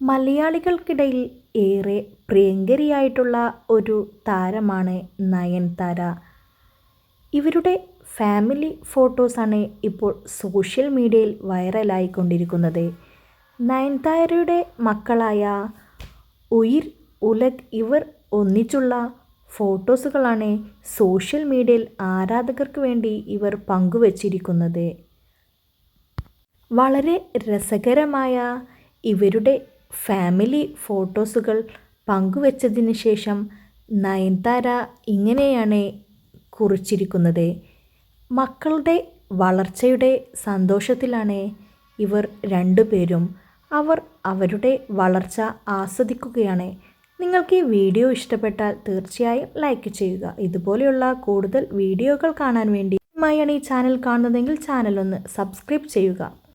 മലയാളികൾക്കിടയിൽ ഏറെ പ്രിയങ്കരിയായിട്ടുള്ള ഒരു താരമാണ് നയൻതാര. ഇവരുടെ ഫാമിലി ഫോട്ടോസാണ് ഇപ്പോൾ സോഷ്യൽ മീഡിയയിൽ വൈറലായിക്കൊണ്ടിരിക്കുന്നത്. നയൻതാരയുടെ മക്കളായ ഉയിർ, ഉലഗ് ഇവർ ഒന്നിച്ചുള്ള ഫോട്ടോസുകളാണ് സോഷ്യൽ മീഡിയയിൽ ആരാധകർക്ക് വേണ്ടി ഇവർ പങ്കുവച്ചിരിക്കുന്നത്. വളരെ രസകരമായ ഇവരുടെ ഫാമിലി ഫോട്ടോസുകൾ പങ്കുവച്ചതിന് ശേഷം നയൻതാര ഇങ്ങനെയാണ് കുറിച്ചിരിക്കുന്നത്. മക്കളുടെ വളർച്ചയുടെ സന്തോഷത്തിലാണ് ഇവർ രണ്ടുപേരും. അവർ അവരുടെ വളർച്ച ആസ്വദിക്കുകയാണ്. നിങ്ങൾക്ക് ഈ വീഡിയോ ഇഷ്ടപ്പെട്ടാൽ തീർച്ചയായും ലൈക്ക് ചെയ്യുക. ഇതുപോലെയുള്ള കൂടുതൽ വീഡിയോകൾ കാണാൻ വേണ്ടി ഈ ചാനൽ കാണുന്നതെങ്കിൽ ചാനൽ ഒന്ന് സബ്സ്ക്രൈബ് ചെയ്യുക.